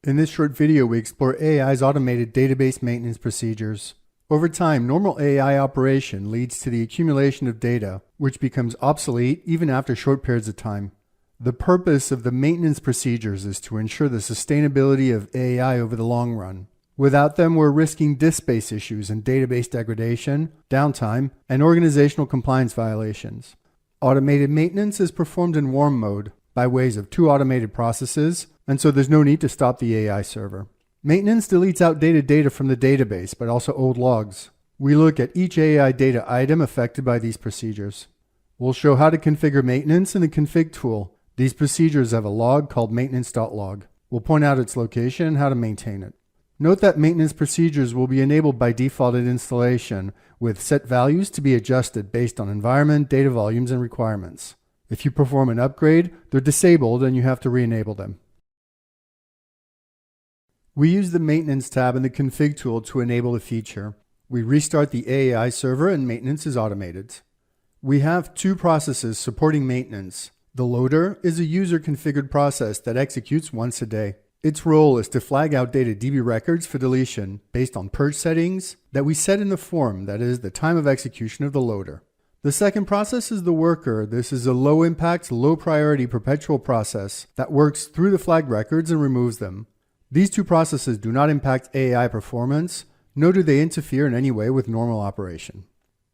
In this short video, we explore AAI's automated database maintenance procedures. Over time, normal AAI operation leads to the accumulation of data, which becomes obsolete even after short periods of time. The purpose of the maintenance procedures is to ensure the sustainability of AAI over the long run. Without them, we're risking disk space issues and database degradation, downtime, and organizational compliance violations. Automated maintenance is performed in warm mode by ways of two automated processes, and so there's no need to stop the AAI server. Maintenance deletes outdated data from the database, but also old logs. We look at each AAI data item affected by these procedures. We'll show how to configure maintenance in the config tool. These procedures have a log called maintenance.log. We'll point out its location and how to maintain it. Note that maintenance procedures will be enabled by default at installation, with set values to be adjusted based on environment, data volumes, and requirements. If you perform an upgrade, they're disabled and you have to re-enable them. We use the Maintenance tab in the Config tool to enable the feature. We restart the AAI server and maintenance is automated. We have two processes supporting maintenance. The loader is a user-configured process that executes once a day. Its role is to flag outdated DB records for deletion based on purge settings that we set in the form, that is, the time of execution of the loader. The second process is the worker. This is a low-impact, low-priority perpetual process that works through the flagged records and removes them. These two processes do not impact AAI performance, nor do they interfere in any way with normal operation.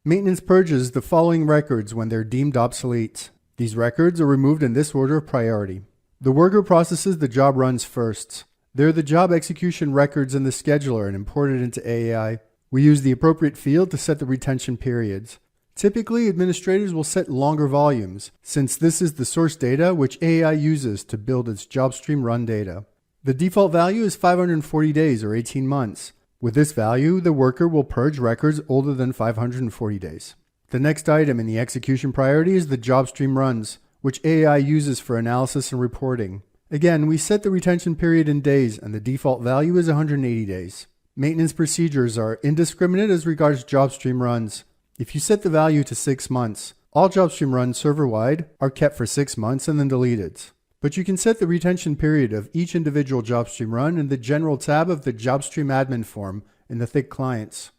Maintenance purges the following records when they're deemed obsolete. These records are removed in this order of priority. The worker processes the job runs first. They're the job execution records in the scheduler and imported into AAI. We use the appropriate field to set the retention periods. Typically, administrators will set longer volumes, since this is the source data which AAI uses to build its job stream run data. The default value is 540 days or 18 months. With this value, the worker will purge records older than 540 days. The next item in the execution priority is the job stream runs, which AAI uses for analysis and reporting. Again, we set the retention period in days and the default value is 180 days. Maintenance procedures are indiscriminate as regards job stream runs. If you set the value to 6 months, all job stream runs server-wide are kept for 6 months and then deleted. But you can set the retention period of each individual job stream run in the General tab of the Job Stream Admin form in the thick clients.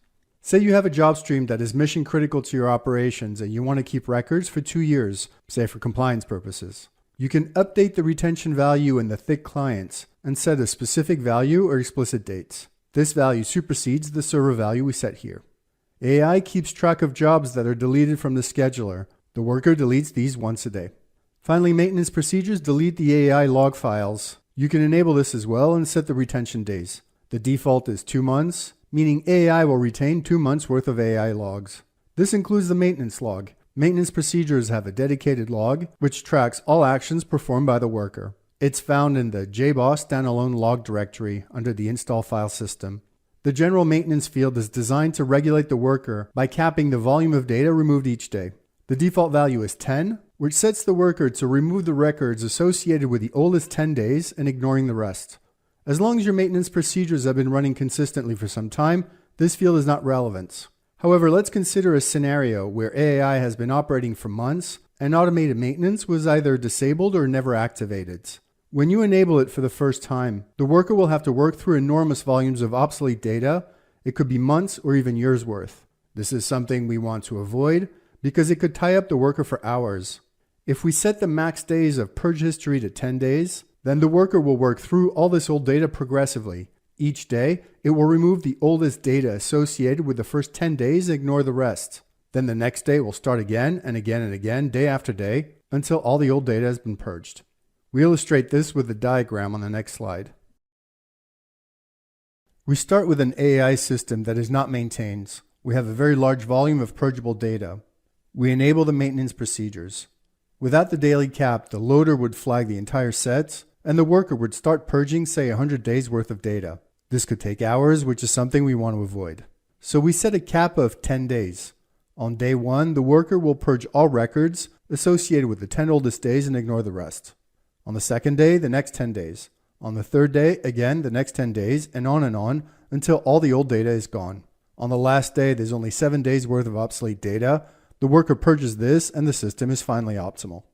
Say you have a job stream that is mission critical to your operations and you want to keep records for 2 years, say for compliance purposes. You can update the retention value in the thick clients and set a specific value or explicit dates. This value supersedes the server value we set here. AAI keeps track of jobs that are deleted from the scheduler. The worker deletes these once a day. Finally, maintenance procedures delete the AAI log files. You can enable this as well and set the retention days. The default is 2 months, meaning AAI will retain 2 months worth of AAI logs. This includes the maintenance log. Maintenance procedures have a dedicated log, which tracks all actions performed by the worker. It's found in the JBoss standalone log directory under the install file system. The general maintenance field is designed to regulate the worker by capping the volume of data removed each day. The default value is 10, which sets the worker to remove the records associated with the oldest 10 days and ignoring the rest. As long as your maintenance procedures have been running consistently for some time, this field is not relevant. However, let's consider a scenario where AAI has been operating for months and automated maintenance was either disabled or never activated. When you enable it for the first time, the worker will have to work through enormous volumes of obsolete data. It could be months or even years worth. This is something we want to avoid because it could tie up the worker for hours. If we set the max days of purge history to 10 days, then the worker will work through all this old data progressively. Each day, it will remove the oldest data associated with the first 10 days and ignore the rest. Then the next day will start again and again and again, day after day, until all the old data has been purged. We illustrate this with the diagram on the next slide. We start with an AAI system that is not maintained. We have a very large volume of purgeable data. We enable the maintenance procedures. Without the daily cap, the loader would flag the entire set, and the worker would start purging, say, 100 days worth of data. This could take hours, which is something we want to avoid. So we set a cap of 10 days. On day 1, the worker will purge all records associated with the 10 oldest days and ignore the rest. On the second day, the next 10 days. On the third day, again, the next 10 days, and on until all the old data is gone. On the last day, there's only 7 days worth of obsolete data. The worker purges this and the system is finally optimal.